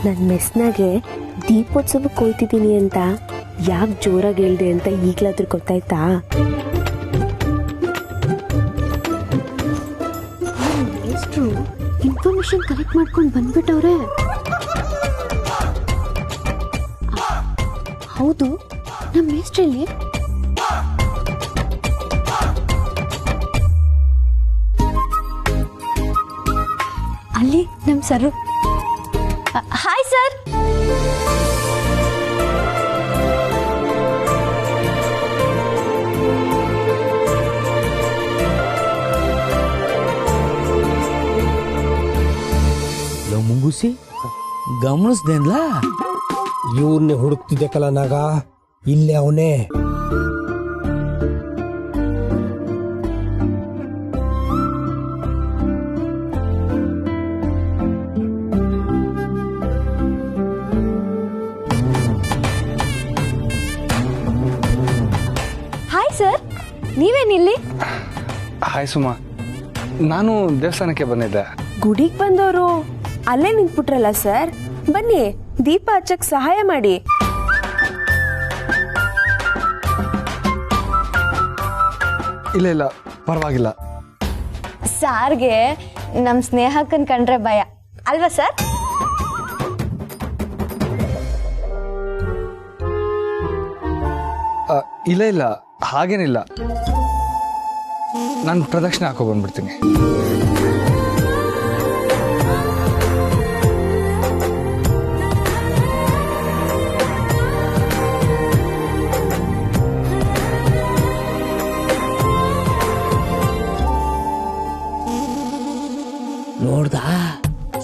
ನನ್ನ ಮೆಸ್ನಾಗೆ ದೀಪೋತ್ಸವಕ್ಕೆ ಹೋಯ್ತಿದ್ದೀನಿ ಅಂತ ಯಾಕೆ ಜೋರಾಗಿ ಹೇಳ್ದೆ ಅಂತ ಈಗಲಾದ್ರೂ ಗೊತ್ತಾಯ್ತಾ? ಎಷ್ಟು ಇನ್ಫಾರ್ಮೇಶನ್ ಕಲೆಕ್ಟ್ ಮಾಡ್ಕೊಂಡು ಬಂದ್ಬಿಟ್ಟವ್ರೆ. ಹೌದು, ನಮ್ಮ ಮೇಸ್ಟ್ರಲ್ಲಿ ಅಲ್ಲಿ ನಮ್ಮ ಸರ್. Hi sir. ಮುಂಗುಸಿ ಗಮನಿಸ್ದೇನ್ಲ? ಇವ್ರನ್ನೇ ಹುಡುಕ್ತಿದ್ದೆ ಕಲ ನಾಗ. ಇಲ್ಲೇ ಅವನೇ. ಹಾಯ್ ಸರ್, ನೀವೇನಿಲ್ಲಿ? ಹಾಯ್ ಸುಮಾ, ನಾನು ದೇವಸ್ಥಾನಕ್ಕೆ ಬಂದಿದ್ದೆ. ಗುಡಿಗೆ ಬಂದವರು ಅಲ್ಲೇ ನಿಂತ್ಬಿಟ್ರಲ್ಲ ಸರ್. ಬನ್ನಿ, ದೀಪ ಹಚ್ಚಕ್ ಸಹಾಯ ಮಾಡಿ. ಇಲ್ಲ ಇಲ್ಲ, ಪರವಾಗಿಲ್ಲ. ಸಾರ್ಗೆ ನಮ್ ಸ್ನೇಹಕ್ಕನ್ ಕಂಡ್ರೆ ಭಯ ಅಲ್ವಾ ಸರ್? ಇಲ್ಲ ಇಲ್ಲ, ಹಾಗೇನಿಲ್ಲ. ನಾನು ಪ್ರದಕ್ಷಿಣೆ ಹಾಕೋ ಬಂದ್ಬಿಡ್ತೀನಿ. ನೋಡ್ದ,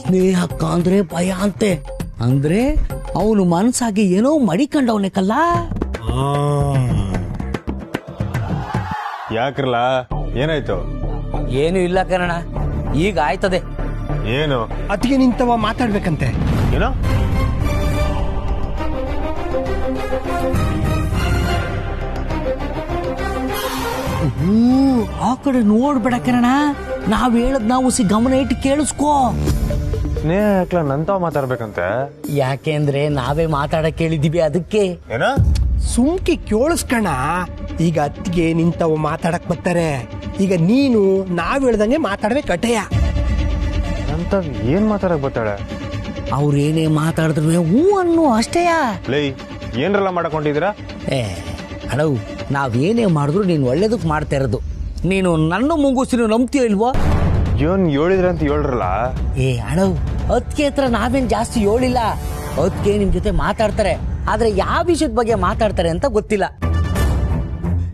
ಸ್ನೇಹಕ್ಕ ಅಂದ್ರೆ ಭಯ ಅಂತೆ. ಅಂದ್ರೆ ಅವನು ಮನ್ಸಾಗಿ ಏನೋ ಮಡಿಕೊಂಡವನೆ ಕಲ್ಲ. ಯಾಕ್ರಲ್ಲ, ಏನಾಯ್ತು? ಏನು ಇಲ್ಲ ಕನ್ನಡ, ಈಗ ಆಯ್ತದೆ. ಏನು? ಅತಿಗೆ ನಿಂತವ ಮಾತಾಡ್ಬೇಕಂತೆ. ಏನೋ ಆ ಕಡೆ ನೋಡ್ಬೇಡ ಕಿರಣ, ನಾವ್ ಹೇಳದ್ ನಾವು ಗಮನ ಇಟ್ಟು ಕೇಳಿಸ್ಕೋ. ಸ್ನೇಹ ಯಾಕ್ಲ ನಂತಾವ್ ಮಾತಾಡ್ಬೇಕಂತೆ? ಯಾಕೆಂದ್ರೆ ನಾವೇ ಮಾತಾಡಕ್ ಕೇಳಿದೀವಿ, ಅದಕ್ಕೆ. ಏನ? ಸುಮ್ಕಿ ಕೇಳಿಸ್ಕಣ. ಈಗ ಅತ್ತಿಗೆ ನಿಂತವ ಮಾತಾಡಕ್ ಬರ್ತಾರೆ. ಈಗ ನೀನು ನಾವ್ ಹೇಳ್ದಂಗೆ ಮಾತಾಡ್ಬೇಕು ಅಟೆಯ. ನಂತಾವ್ ಏನ್ ಮಾತಾಡಕ್ ಬರ್ತಾಳೆ? ಅವ್ರೇನೇ ಮಾತಾಡಿದ್ರು ಹೂ ಅನ್ನು ಅಷ್ಟೇಯ. ಲೈ, ಏನ್ರಲ್ಲ ಮಾಡಕೊಂಡಿದ್ದೀರಾ? ಅಣವ್, ನಾವೇನೇ ಮಾಡಿದ್ರು ನೀನು ಒಳ್ಳೇದಕ್ ಮಾಡ್ತಾ ಇರೋದು. ನೀನು ನನ್ನ ಮುಂಗುಸಿನ ನಂಬ್ತೀಯ ಇಲ್ವೋ? ಏನ್ ಹೇಳಿದ್ರಂತ ಹೇಳ್ರಲ್ಲ. ಅಣವ್, ಅದಕ್ಕೆ ಹತ್ರ ನಾವೇನ್ ಜಾಸ್ತಿ ಹೇಳಿಲ್ಲ. ಅದಕ್ಕೆ ನಿಮ್ ಜೊತೆ ಮಾತಾಡ್ತಾರೆ, ಆದ್ರೆ ಯಾವ ವಿಷಯದ ಬಗ್ಗೆ ಮಾತಾಡ್ತಾರೆ ಅಂತ ಗೊತ್ತಿಲ್ಲ.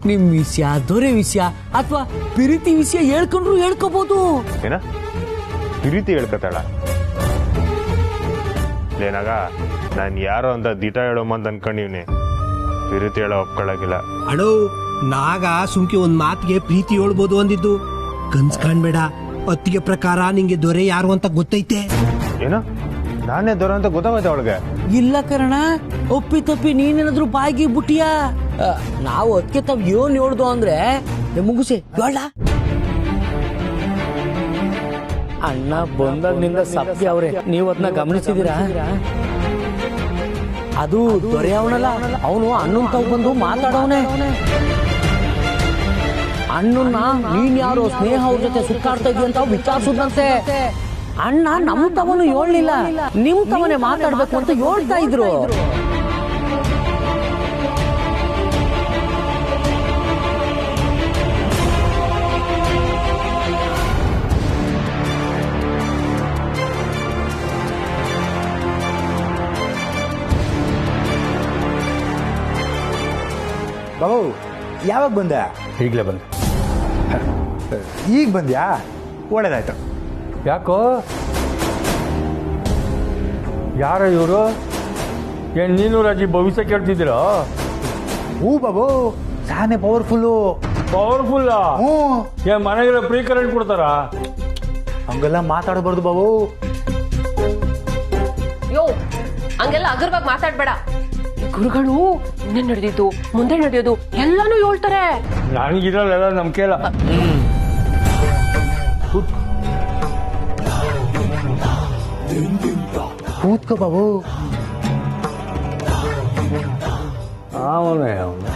ನಿಮ್ ವಿಷಯ, ದೊರೆ ವಿಷಯ ಅಥವಾ ಪ್ರೀತಿ ವಿಷಯ ಹೇಳ್ಕೊಂಡ್ರು ಹೇಳ್ಕೋಬಹುದು. ಏನ ಪ್ರೀತಿ ಹೇಳ್ಕತಾಳ? ಏನಾಗ ನಾನ್ ಯಾರೋ ಅಂತ ದಿಟ ಹೇಳೋಮಂತ ಅನ್ಕೊಂಡಿವ್ನಿ. ಪ್ರೀತಿ ಹೇಳೋ ಒಪ್ಕೊಳ್ಳಾಗಿಲ್ಲ. ಅಡೋ, ನಾಗ ಸುಮ್ಕಿ ಒಂದ್ ಮಾತಿಗೆ ಪ್ರೀತಿ ಹೇಳ್ಬೋದು ಅಂದಿದ್ದು. ಕನ್ಸ್ ಕಾಣ್ಬೇಡ. ಅತ್ತಿಗೆ ಪ್ರಕಾರ ನಿಂಗೆ ದೊರೆ ಯಾರು ಅಂತ ಗೊತ್ತೈತೆ. ಏನೋ ನಾನೇ ದೊರ ಅಂತ ಗೊತ್ತಾಗತ್ತೆ ಅವಳಿಗೆ? ಇಲ್ಲ ಕರ್ಣ, ಒಪ್ಪಿ ತಪ್ಪಿ ನೀನೇನಾದ್ರು ಬಾಯಿಗೆ ಬಿಟ್ಟಿಯಾ? ನಾವು ಅದಕ್ಕೆ ತಾವ್ ಏನ್ ಹೇಳ್ದು ಅಂದ್ರೆ ಮುಗಿಸಿ ಹೇಳ. ಅಣ್ಣ ಬಂದಾಗಿನಿಂದ ಸಪ್ಪಿ ಅವ್ರೆ, ನೀವ್ ಅದನ್ನ ಗಮನಿಸಿದೀರಾ? ಅದು ದೊರೆಯವನಲ್ಲ, ಅವನು ಅಣ್ಣನ್ ತಾವ್ ಬಂದು ಮಾತಾಡವನೆ. ಅಣ್ಣನ್ನ ನೀನ್ ಯಾರೋ ಸ್ನೇಹ ಅವ್ರ ಜೊತೆ ಸುತ್ತಾಡ್ತಾ ಇದೀಯ ಅಂತ ವಿಚಾರಿಸುದಂತೆ. ಅಣ್ಣ ನಮ್ ತವನು ಹೇಳಲಿಲ್ಲ, ನಿಮ್ ತವನೇ ಮಾತಾಡ್ಬೇಕು ಅಂತ ಹೇಳ್ತಾ ಇದ್ರು. ಬಾಬು, ಯಾವಾಗ ಬಂದೆ? ಈಗಲೇ ಬಂದೆ. ಈಗ ಬಂದ್ಯಾ? ಒಳ್ಳೇದಾಯ್ತು. ಯಾಕೋ, ಯಾರ ಇವರು? ಏನ್ ನೀನು ರಾಜಿ ಭವಿಷ್ಯ ಕೇಳ್ತಿದ್ದೀರಾ? ಹೂ ಬಾಬು, ಸಾನೆ ಪವರ್ಫುಲ್ಲು. ಪವರ್ಫುಲ್? ಏನ್ ಮನೆಗೆಲ್ಲ ಫ್ರೀ ಕರೆಂಟ್ ಕೊಡ್ತಾರ? ಹಂಗೆಲ್ಲ ಮಾತಾಡಬಾರ್ದು ಬಾಬು. ಯೋ, ಹಂಗೆಲ್ಲ ಅಗರ್ವಾಗಿ ಮಾತಾಡ್ಬೇಡ. ಗುರುಗಳು ಮುಂದೆ ನಡೆದಿದ್ದು ಮುಂದೆ ನಡೆಯೋದು ಎಲ್ಲಾನು ಹೇಳ್ತಾರೆ. ನನ್ಗಿರಲ್ಲ ನಂಬಿಕೆ ಇಲ್ಲ. ಕೂತ್ಕೋ ಬಾಬು. ಅವನೇ ಅವನು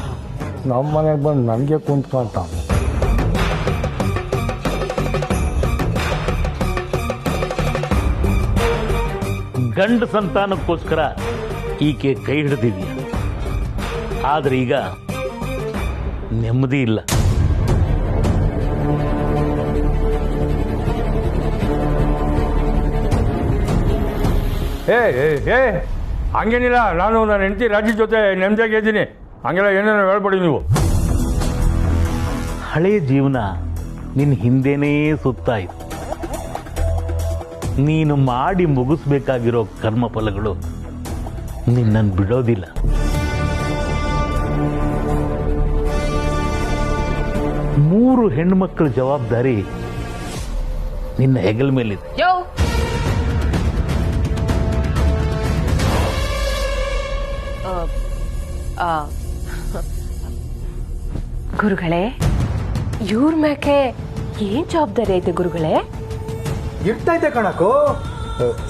ನಮ್ಮ ಮನೆಗೆ ಬಂದು ನನಗೆ ಕುಂತ್ಕೊಂತ. ಗಂಡು ಸಂತಾನಕ್ಕೋಸ್ಕರ ಈಕೆ ಕೈ ಹಿಡಿದಿದೆಯಾ, ಆದ್ರೆ ಈಗ ನೆಮ್ಮದಿ ಇಲ್ಲ. ಏ ಹಂಗೇನಿಲ್ಲ, ನಾನು ನನ್ನ ಹೆಂಡತಿ ರಾಜಿ ಜೊತೆ ನೆಮ್ಮದಿಯಾಗಿದ್ದೀನಿ. ಹಂಗೆಲ್ಲ ಏನೇನೋ ಹೇಳ್ಬೇಡಿ ನೀವು. ಹಳೆಯ ಜೀವನ ನಿನ್ನ ಹಿಂದೆನೇ ಸುತ್ತಾಯಿತು. ನೀನು ಮಾಡಿ ಮುಗಿಸ್ಬೇಕಾಗಿರೋ ಕರ್ಮಫಲಗಳು ನಿನ್ನನ್ನು ಬಿಡೋದಿಲ್ಲ. ಮೂರು ಹೆಣ್ಮಕ್ಳ ಜವಾಬ್ದಾರಿ ನಿನ್ನ ಹೆಗಲ ಮೇಲಿದೆ. ಯೋ ಗುರುಗಳೇ, ಇವ್ರ ಮ್ಯಾಕೆ ಏನ್ ಜವಾಬ್ದಾರಿ ಐತೆ ಗುರುಗಳೇ? ಇರ್ತೈತೆ ಕಣಕು,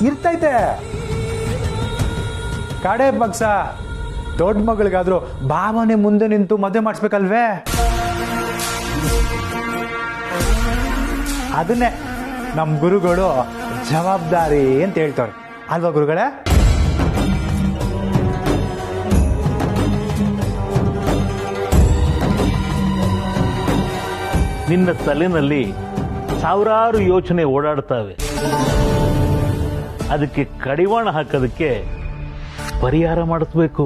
ಇರ್ತೈತೆ. ಕಡೆ ಪಕ್ಷ ದೊಡ್ಡ ಮಗಳಿಗಾದ್ರೂ ಭಾವನೆ ಮುಂದೆ ನಿಂತು ಮದುವೆ ಮಾಡಿಸ್ಬೇಕಲ್ವೇ? ಅದನ್ನೇ ನಮ್ಮ ಗುರುಗಳು ಜವಾಬ್ದಾರಿ ಅಂತ ಹೇಳ್ತಾರೆ ಅಲ್ವಾ ಗುರುಗಳೇ? ನಿನ್ನ ತಲೆನಲ್ಲಿ ಸಾವಿರಾರು ಯೋಚನೆ ಓಡಾಡ್ತವೆ. ಅದಕ್ಕೆ ಕಡಿವಾಣ ಹಾಕೋದಕ್ಕೆ ಪರಿಹಾರ ಮಾಡಿಸ್ಬೇಕು.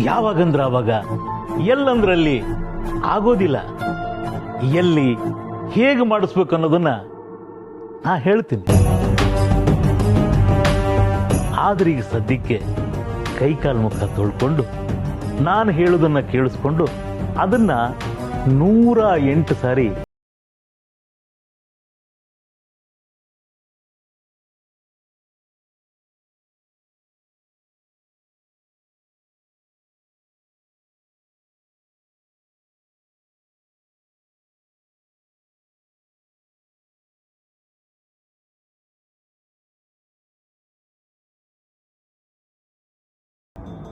ಯಾವಾಗಂದ್ರೆ ಆವಾಗ, ಎಲ್ಲಂದ್ರಲ್ಲಿ ಆಗೋದಿಲ್ಲ. ಎಲ್ಲಿ ಹೇಗೆ ಮಾಡಿಸ್ಬೇಕು ಅನ್ನೋದನ್ನ ನಾ ಹೇಳ್ತೀನಿ. ಆದ್ರೆ ಈಗ ಸದ್ಯಕ್ಕೆ ಕೈಕಾಲು ಮುಖ ತೊಳ್ಕೊಂಡು ನಾನು ಹೇಳೋದನ್ನ ಕೇಳಿಸ್ಕೊಂಡು ಅದನ್ನ 108 ಸಾರಿ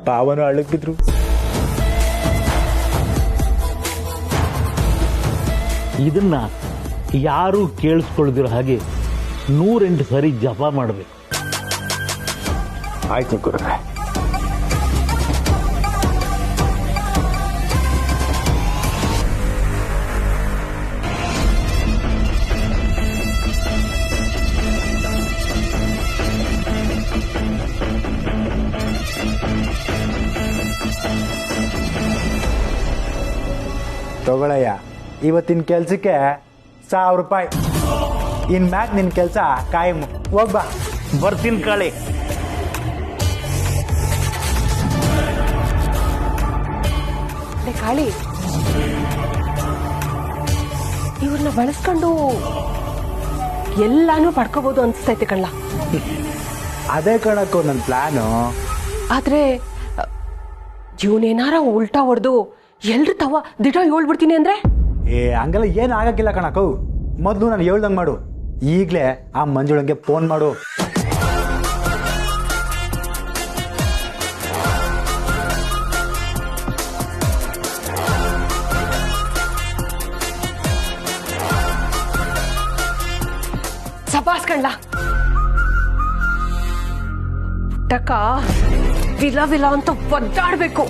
ಪಾವನ ಅಳ್ಳಕ್ ಬಿದ್ರು. ಇದನ್ನ ಯಾರೂ ಕೇಳಿಸ್ಕೊಳ್ದಿರೋ ಹಾಗೆ 108 ಸಾರಿ ಜಪ ಮಾಡಬೇಕು. ಆಯ್ತು ಗುರುಗಳೇ. ತಗೊಳಯ್ಯ, ಇವತ್ತಿನ ಕೆಲ್ಸಕ್ಕೆ 1000 ರೂಪಾಯಿ. ಇನ್ ಮ್ಯಾಕ್ ನಿನ್ ಕೆಲ್ಸ ಕಾಯಂ. ಹೋಗ್ಬಾ. ಬರ್ತೀನಿ ಕಾಳೆ. ಕಾಳಿ, ಇವ್ರನ್ನ ಬಳಸ್ಕೊಂಡು ಎಲ್ಲಾನು ಪಡ್ಕೋಬಹುದು ಅನ್ಸ್ತೈತೆ ಕಣ್ಣ. ಅದೇ ಕಣಕ್ಕೂ ನನ್ನ ಪ್ಲಾನು. ಆದ್ರೆ ಇವನೇನಾರ ಉಲ್ಟಾ ಹೊಡೆದು ಎಲ್ರು ತವ ದಿಟ ಹೇಳ್ಬಿಡ್ತೀನಿ ಅಂದ್ರೆ? ಹಂಗೆಲ್ಲ ಏನು ಆಗಕ್ಕಿಲ್ಲ ಕಣಕ್ಕೂ. ಮೊದಲು ನಾನು ಹೇಳ್ದಂಗೆ ಮಾಡು. ಈಗಲೇ ಆ ಮಂಜುಳಂಗೆ ಫೋನ್ ಮಾಡು. ಸಪಾಸ್ ಕಣ್ಣ. ಟಕ ವಿಲ ವಿಲ ಅಂತ ಒದ್ದಾಡ್ಬೇಕು.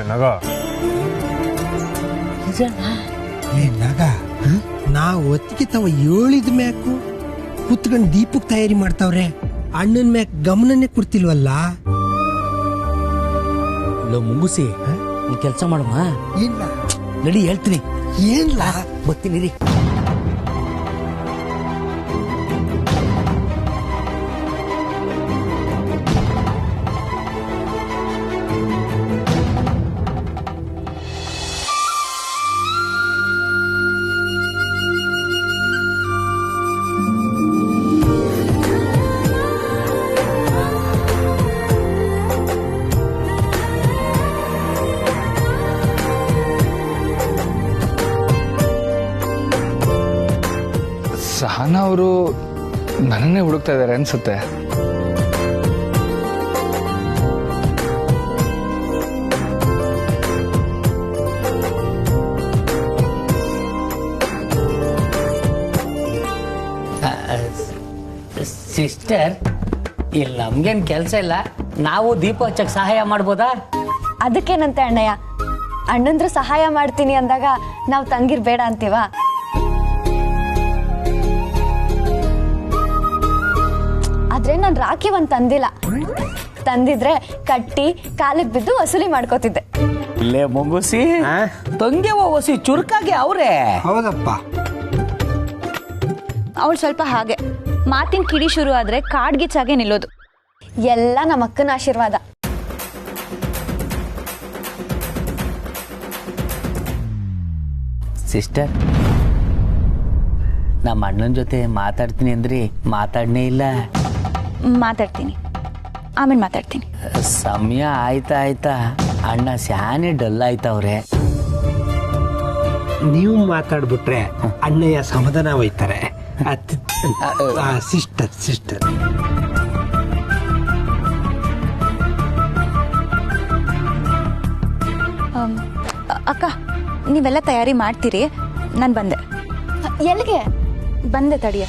ನಗ ನಗ ನಾ ಒತ್ತಿಗೆ ತಾವ ಹೇಳಿದ ಮ್ಯಾಕು ಕುತ್ಕೊಂಡ್ ದೀಪಕ್ ತಯಾರಿ ಮಾಡ್ತಾವ್ರೆ. ಅಣ್ಣನ್ ಮ್ಯಾಕ್ ಗಮನನೇ ಕೊಡ್ತಿಲ್ವಲ್ಲ. ಮುಂಗುಸಿ ನೀ ಕೆಲಸ ಮಾಡಮ್ಮ. ಇಲ್ಲ ನಡಿ ಹೇಳ್ತೀನಿ. ಏನ್ಲಾ ಬರ್ತೀನಿ ರೀ. ಸಹನಾ ಅವರು ನನ್ನನ್ನೇ ಹುಡುಕ್ತಾ ಇದ್ದಾರೆ ಅನ್ಸುತ್ತೆ. ಸಿಸ್ಟರ್, ಇಲ್ಲಿ ನಮ್ಗೇನು ಕೆಲಸ ಇಲ್ಲ, ನಾವು ದೀಪ ಹಚ್ಚಕ್ಕೆ ಸಹಾಯ ಮಾಡ್ಬೋದಾ? ಅದಕ್ಕೇನಂತೆ ಅಣ್ಣಯ್ಯ, ಅಣ್ಣಂದ್ರು ಸಹಾಯ ಮಾಡ್ತೀನಿ ಅಂದಾಗ ನಾವು ತಂಗಿರ್ ಬೇಡ ಅಂತೀವ? ಆದ್ರೆ ನಾನು ರಾಖಿ ಒಂದ್ ತಂದಿಲ್ಲ. ತಂದಿದ್ರೆ ಕಟ್ಟಿ ಕಾಲಿಗೆ ಬಿದ್ದು ವಸೂಲಿ ಮಾಡ್ಕೋತಿದ್ದೆ. ಇಲ್ಲೇ ಮುಗಿಸಿ ತಂಗೆ ವಸಿ ಚುರುಕಾಗಿ ಅವ್ರೆ. ಹೌದಪ್ಪ. ಅವಳು ಸ್ವಲ್ಪ ಹಾಗೆ ಮಾತಿನ ಕಿಡಿ ಶುರು ಆದ್ರೆ ಕಾಡ್ಗಿಚ್ಚಾಗೆ ನಿಲ್ಲೋದು. ಎಲ್ಲ ನಮ್ಮ ಅಕ್ಕನ ಆಶೀರ್ವಾದ. ಸಿಸ್ಟರ್, ನಮ್ಮ ಅಣ್ಣನ ಜೊತೆ ಮಾತಾಡ್ತೀನಿ ಅಂದ್ರಿ, ಮಾತಾಡನೇ ಇಲ್ಲ. ಮಾತಾಡ್ತೀನಿ, ಆಮೇಲೆ ಮಾತಾಡ್ತೀನಿ. ಸಮಯ ಆಯ್ತಾ ಅಣ್ಣ ಸ್ಯಾನೆ ಡಲ್ ಆಯ್ತವ್ರೆ. ನೀವು ಮಾತಾಡ್ಬಿಟ್ರೆ ಅಣ್ಣಯ್ಯ ಸಮಾಧಾನ ಹೋಯ್ತಾರೆ. ಸಿಸ್ಟರ್ ಅಕ್ಕ, ನೀವೆಲ್ಲ ತಯಾರಿ ಮಾಡ್ತೀರಿ, ನಾನು ಬಂದೆ. ಎಲ್ಲಿಗೆ ಬಂದೆ? ತಡಿಯ.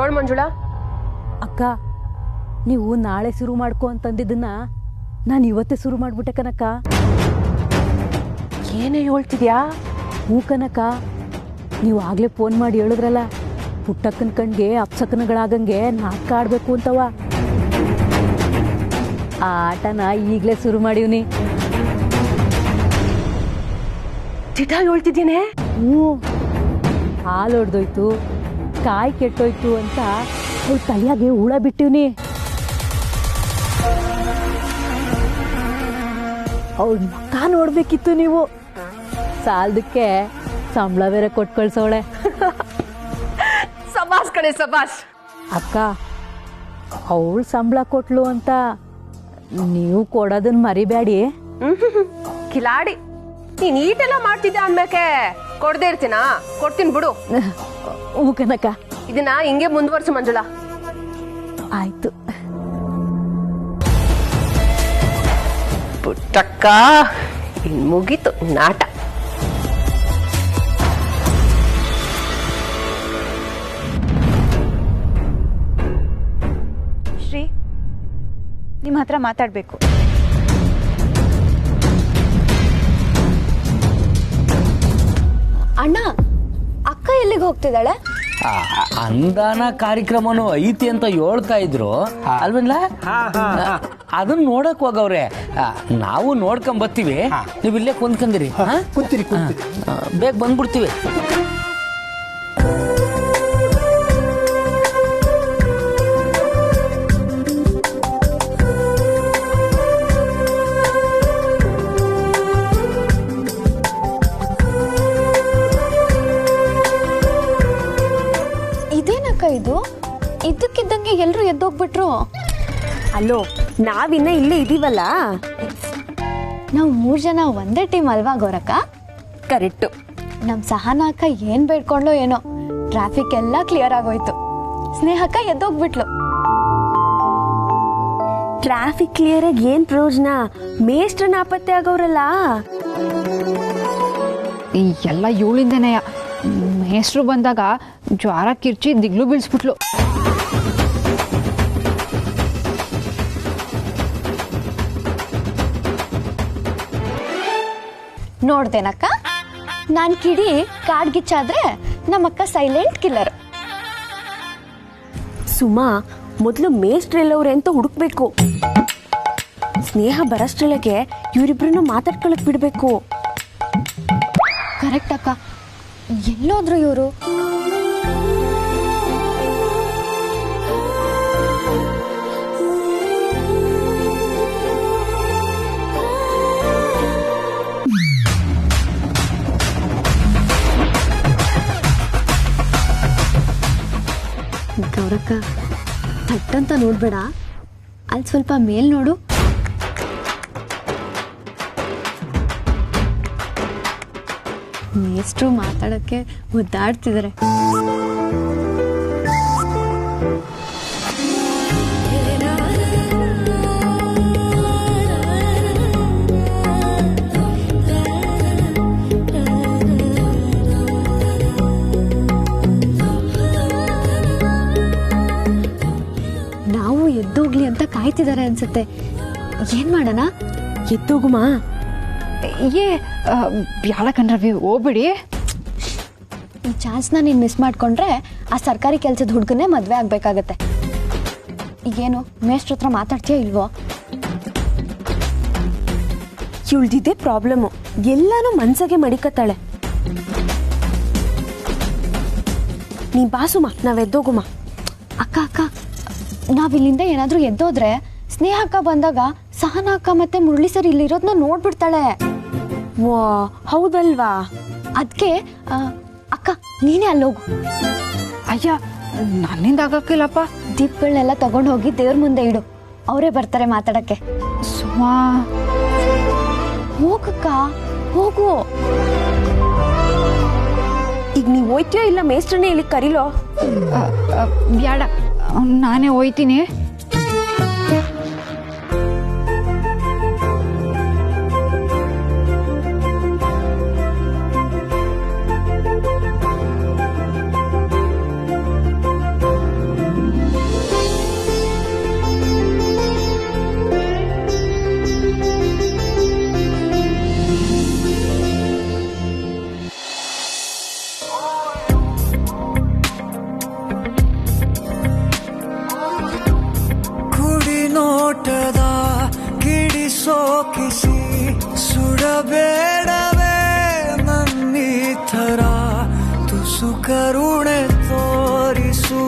ಏಳು ಮಂಜುಳಾ. ಅಕ್ಕ, ನೀವು ನಾಳೆ ಶುರು ಮಾಡ್ಕೊ ಅಂತಂದಿದ್ದನ್ನ ನಾನು ಇವತ್ತೇ ಶುರು ಮಾಡ್ಬಿಟ್ಟೆ ಕನಕ. ಏನೇ ಹೇಳ್ತಿದ್ಯಾ? ಹ್ಞೂ ಕನಕ, ನೀವು ಆಗ್ಲೇ ಫೋನ್ ಮಾಡಿ ಹೇಳಿದ್ರಲ್ಲ, ಪುಟ್ಟಕ್ಕನ ಕಣ್ಗೆ ಅಪ್ಸಕನಗಳಾಗಂಗೆ ನಾಟಕ ಆಡ್ಬೇಕು ಅಂತವ. ಆ ಆಟನ ಈಗಲೇ ಶುರು ಮಾಡೀವ್ನಿ. ಚಿಟ ಹೇಳ್ತಿದ್ದೇನೆ. ಹ್ಞೂ, ಹಾಲು ಹೊಡೆದೋಯ್ತು, ಕಾಯಿ ಕೆಟ್ಟೋಯ್ತು ಅಂತ ಅವ್ಳ ತಲೆಯಾಗೆ ಹುಳ ಬಿಟ್ಟಿವ್ನಿ. ಅವಳ ಮಕ್ಕ ನೋಡ್ಬೇಕಿತ್ತು ನೀವು. ಸಾಲದಕ್ಕೆ ಸಂಬಳ ಬೇರೆ ಕೊಟ್ಟು ಕಳ್ಸವಳೆ. ಸಬಾಸ್ ಕಡೆ ಸಬಾಸ್. ಅಕ್ಕ, ಅವಳು ಸಂಬಳ ಕೊಟ್ಲು ಅಂತ ನೀವು ಕೊಡೋದನ್ನ ಮರಿಬೇಡಿ. ಕಿಲಾಡಿ, ನೀನ್ ಈಟೆಲ್ಲ ಮಾಡ್ತಿದ್ದೆ ಅಂದ್ಮೇಕೆ ಕೊಡದೇ ಇರ್ತೀನಾ? ಕೊಡ್ತೀನಿ ಬಿಡು. ಹ್ಞೂ ಕನಕ, ಇದನ್ನ ಹಿಂಗೆ ಮುಂದುವರ್ಸು ಮಂಜುಳಾ. ಆಯ್ತು. ಪುಟ್ಟಕ್ಕ, ಇನ್ ಮುಗೀತು ನಾಟ. ಶ್ರೀ, ನಿಮ್ಮ ಹತ್ರ ಮಾತಾಡ್ಬೇಕು. ಅಣ್ಣ, ಅಕ್ಕ ಎಲ್ಲಿಗೆ ಹೋಗ್ತಿದ್ದಾಳೆ? ಅಂದಾನ ಕಾರ್ಯಕ್ರಮನು ಐತಿ ಅಂತ ಹೇಳ್ತಾ ಇದ್ರು ಅಲ್ವಲ್ಲ, ಅದನ್ನ ನೋಡಕ್ ಹೋಗವ್ರೆ. ನಾವು ನೋಡ್ಕೊಂಡ್ ಬರ್ತೀವಿ, ನೀವು ಇಲ್ಲೇ ಕುಂತ್ಕೊಂಡಿರಿ. ಕುಂತಿರಿ ಬೇಗ ಬಂದ್ಬಿಡ್ತೀವಿ. ಇದೇನಕ್ಕ ಇದು? ಇದ್ದಕ್ಕಿದ್ದಂಗೆ ಎಲ್ರು ಎದ್ದೋಗ್ಬಿಟ್ರು. ಅಲ್ಲೋ, ನಾವಿನ್ನ ಇಲ್ಲೇ ಇದೀವಲ್ಲ. ನಾವು 3 ಜನ ಒಂದೇ ಟೀಮ್ ಅಲ್ವಾ ಗೌರಕ್ಕ? ಕರೆಕ್ಟು. ನಮ್ ಸಹನಾ ಅಕ್ಕ ಏನ್ ಬೇಡ್ಕೊಂಡ್ಲೋ ಏನೋ, ಟ್ರಾಫಿಕ್ ಎಲ್ಲ ಕ್ಲಿಯರ್ ಆಗೋಯ್ತು. ಸ್ನೇಹಕ್ಕ ಎದ್ದೋಗ್ಬಿಟ್ಲು. ಟ್ರಾಫಿಕ್ ಕ್ಲಿಯರ್ ಆಗಿ ಏನ್ ಪ್ರಯೋಜನ? ಮೇಷ್ಟ್ರ ನಾಪತ್ತೆ ಆಗೋರಲ್ಲ. ಈ ಎಲ್ಲ ಇವಳಿಂದನೇ. ಹೆಸರು ಬಂದಾಗ ಜ್ವಾರ ಕಿರ್ಚಿ ದಿಗ್ಲು ಬೀಳ್ಸ್ಬಿಟ್ಲು. ನೋಡ್ದೇನಕ್ಕ, ನಾನ್ ಕಿಡಿ ಕಾಡ್ಗಿಚ್ಚಾದ್ರೆ ನಮ್ಮಕ್ಕ ಸೈಲೆಂಟ್ ಕಿಲ್ಲರ್. ಸುಮಾ, ಮೊದಲು ಮೇಷ್ಟ್ರೆಲ್ಲವ್ರೆ ಅಂತ ಹುಡುಕ್ಬೇಕು. ಸ್ನೇಹ ಬರಷ್ಟ್ರೊಳಗೆ ಇವರಿಬ್ರನ್ನ ಮಾತಾಡ್ಕೊಳಕ್ ಬಿಡ್ಬೇಕು. ಕರೆಕ್ಟ್ ಅಕ್ಕ. ಎಲ್ಲೋದ್ರು ಇವರು? ಗೌರಕ್ಕ ಥಟ್ಟಂತ ನೋಡ್ಬೇಡ, ಅಲ್ಲಿ ಸ್ವಲ್ಪ ಮೇಲ್ ನೋಡು. ಮೇಷ್ಟ್ರು ಮಾತಾಡೋಕ್ಕೆ ಮುದ್ದಾಡ್ತಿದ್ದಾರೆ. ನಾವು ಎದ್ದೋಗ್ಲಿ ಅಂತ ಕಾಯ್ತಿದ್ದಾರೆ ಅನ್ಸುತ್ತೆ. ಏನ್ ಮಾಡೋಣ? ಎದ್ದೋಗುಮ. ಏ ಬ್ಯಾಳ ಕಣ್ರವಿ, ಹೋಗ್ಬಿಡಿ. ಈ ಚಾನ್ಸ್ನ ನೀನು ಮಿಸ್ ಮಾಡ್ಕೊಂಡ್ರೆ ಆ ಸರ್ಕಾರಿ ಕೆಲಸದ ಹುಡುಗನೇ ಮದುವೆ ಆಗ್ಬೇಕಾಗತ್ತೆ. ಈಗೇನು ಮೇಷ್ಟ್ರ ಹತ್ರ ಮಾತಾಡ್ತೀಯೋ ಇಲ್ವೋ? ಇವಳ್ದಿದೆ ಪ್ರಾಬ್ಲಮ್ಮು, ಎಲ್ಲಾನು ಮನ್ಸಾಗೆ ಮಡಿಕತ್ತಾಳೆ. ನೀ ಬಾಸುಮ, ನಾವ್ ಎದ್ದೋಗುಮ. ಅಕ್ಕ ಅಕ್ಕ, ನಾವಿಲ್ಲಿಂದ ಏನಾದ್ರೂ ಎದ್ದೋದ್ರೆ ಸ್ನೇಹ ಅಕ್ಕ ಬಂದಾಗ ಸಹನಾ ಅಕ್ಕ ಮತ್ತೆ ಮುರಳಿ ಸರ್ ಇಲ್ಲಿರೋದನ್ನ ನೋಡ್ಬಿಡ್ತಾಳೆ. ವಾ, ಹೌದಲ್ವಾ? ಅದಕ್ಕೆ ಅಕ್ಕ ನೀನೇ ಅಲ್ಲೋಗು. ಅಯ್ಯ, ನನ್ನಿಂದ ಆಗಕ್ಕಿಲ್ಲಪ್ಪ. ದೀಪಗಳನ್ನೆಲ್ಲ ತಗೊಂಡು ಹೋಗಿ ದೇವ್ರ ಮುಂದೆ ಇಡು, ಅವರೇ ಬರ್ತಾರೆ ಮಾತಾಡಕ್ಕೆ. ಸುಮಾ, ಹೋಗಕ್ಕ, ಹೋಗು. ಈಗ ನೀವ್ ಹೋಯ್ತೀಯೋ ಇಲ್ಲ ಮೇಸ್ಟ್ರನ್ನೇ ಇಲ್ಲಿ ಕರೀಲೋ? ಬ್ಯಾಡ, ನಾನೇ ಹೋಯ್ತೀನಿ. ನೋಟದ ಕಿಡಿಸೋಕಿಸಿ ಸುಡಬೇಡವೇ ನನ್ನೀ ಥರ, ತುಸು ಕರುಣೆ ತೋರಿಸು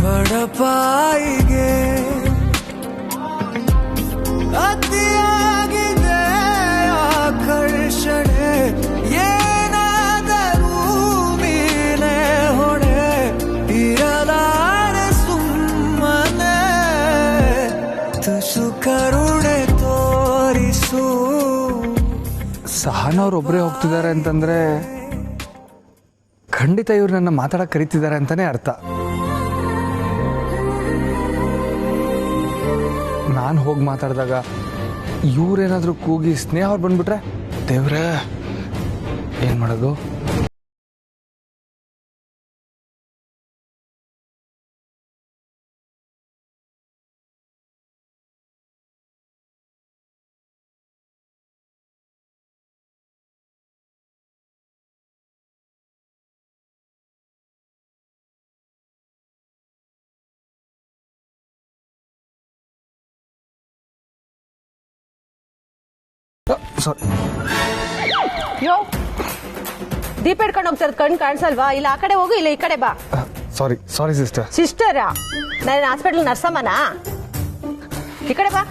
ಬಡಪಾಯಿಗೆ. ಅತಿಯಾಗಿದೆ ಆಕರ್ಷಣೆ, ಏನಾದರೂ ನೀನೇ ಹೊಣೆ, ಇರಲಾರೆ ಸುಮ್ಮನೆ, ತುಸು ಕರುಣೆ ತೋರಿಸು. ಸಹನವ್ರೊಬ್ಬರೇ ಹೋಗ್ತಿದ್ದಾರೆ ಅಂತಂದ್ರೆ ಖಂಡಿತ ಇವ್ರು ನನ್ನ ಮಾತಾಡಕ್ಕೆ ಕರೀತಿದ್ದಾರೆ ಅಂತಾನೆ ಅರ್ಥ. ನಾನು ಹೋಗಿ ಮಾತಾಡಿದಾಗ ಇವ್ರೇನಾದರೂ ಕೂಗಿ ಸ್ನೇಹ ಅವ್ರು ಬಂದ್ಬಿಟ್ರೆ ದೇವ್ರೇ ಏನು ಮಾಡೋದು? ಸಾರಿ. ಯೋ, ದೀಪ ಇಟ್ಕೊಂಡು ಹೋಗ್ತಾರ, ಕಣ್ ಕಾಣಿಸಲ್ವಾ? ಇಲ್ಲ ಆ ಕಡೆ ಹೋಗು, ಇಲ್ಲ ಈ ಕಡೆ ಬಾ. ಸಾರಿ ಸಾರಿ ಸಿಸ್ಟರ್. ಸಿಸ್ಟರಾ? ನಾನು ಹಾಸ್ಪಿಟಲ್ ನರ್ಸಮ್ಮನಾ? ಈ ಕಡೆ ಬಾ.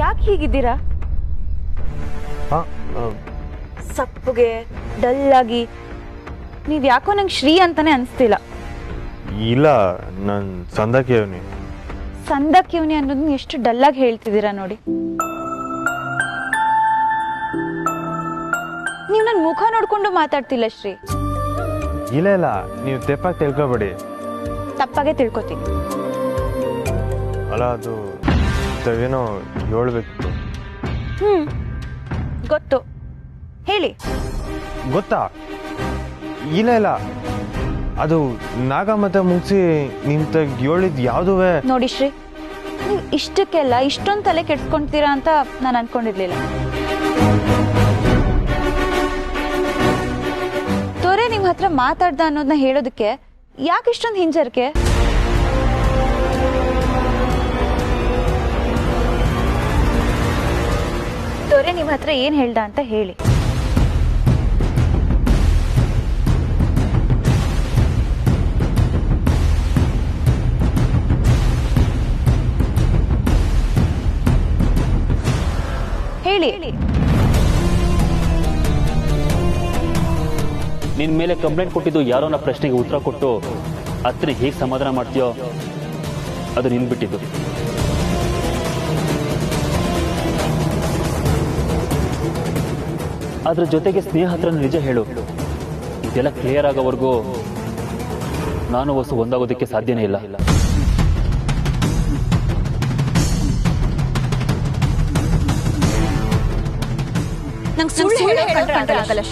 ಯಾಕೆ ಹೀಗಿದ್ದೀರಾ? ಸಪ್ಪಗೆ ಡಲ್ ಆಗಿ. ನೀವ್ ಯಾಕೋ ನಂಗೆ ಶ್ರೀ ಅಂತಾನೆ ಅನ್ಸ್ತಿಲ್ಲ. ಇಲ್ಲ, ನಾನು ಸಂದಕಿಯವನಿ. ಸಂದಕ್ಕಿವ್ನಿ ಅನ್ನೋದನ್ನ ಎಷ್ಟು ಡಲ್ಲಾಗಿ ಹೇಳ್ತಿದ್ದೀರಾ ನೋಡಿ. ನೀವು ನನ್ನ ಮುಖ ನೋಡ್ಕೊಂಡು ಮಾತಾಡ್ತಿಲ್ಲ ಶ್ರೀ. ಇಲ್ಲ ಇಲ್ಲ, ನೀವು ತೆಪ್ಪಾಗಿ ತಿಳ್ಕೊಬೇಡಿ. ತಪ್ಪಾಗೆ ತಿಳ್ಕೊತೀನಿ. ಅಲ್ಲ, ಅದು ಏನೋ ಹೇಳ್ಬೇಕಿತ್ತು. ಗೊತ್ತು, ಹೇಳಿ. ಗೊತ್ತಾ? ಇಲ್ಲ ಇಲ್ಲ, ಅದು ನಾಗ ಮತ್ತೆ ಮುಗಿಸಿ ನಿಮ್ ಹೇಳಿದ್ ಯಾವುದುವೆ. ನೋಡಿ ಶ್ರೀ, ನೀವು ಇಷ್ಟಕ್ಕೆಲ್ಲ ಇಷ್ಟೊಂದು ತಲೆ ಕೆಡ್ಸ್ಕೊಂತೀರಾ ಅಂತ ನಾನು ಅನ್ಕೊಂಡಿರ್ಲಿಲ್ಲ. ತೋರೆ ನಿಮ್ ಹತ್ರ ಮಾತಾಡ್ದ ಅನ್ನೋದನ್ನ ಹೇಳೋದಕ್ಕೆ ಯಾಕೆ ಇಷ್ಟೊಂದು ಹಿಂಜರಿಕೆ? ತೋರೆ ನಿಮ್ ಹತ್ರ ಏನ್ ಹೇಳ್ದ ಅಂತ ಹೇಳಿ. ಹೇಳಿ. ನಿನ್ ಮೇಲೆ ಕಂಪ್ಲೇಂಟ್ ಕೊಟ್ಟಿದ್ದು ಯಾರೋ ಅನ್ನೋ ಪ್ರಶ್ನೆಗೆ ಉತ್ತರ ಕೊಟ್ಟು ಅತ್ತನೇ ಹೇಗೆ ಸಮಾಧಾನ ಮಾಡ್ತೀಯೋ ಅದು ನಿನ್ ಬಿಟ್ಟಿದ್ದು. ಅದ್ರ ಜೊತೆಗೆ ಸ್ನೇಹ ಹತ್ರ ನಿಜ ಹೇಳು. ಇದೆಲ್ಲ ಕ್ಲಿಯರ್ ಆಗೋವರೆಗೂ ನಾನು ವಸು ಒಂದಾಗೋದಕ್ಕೆ ಸಾಧ್ಯನೇ ಇಲ್ಲ. ನಂಗೆ ಸುಳ್ಳು ಹೇಳೋಕ್ಕಾಗಲ್ಲ.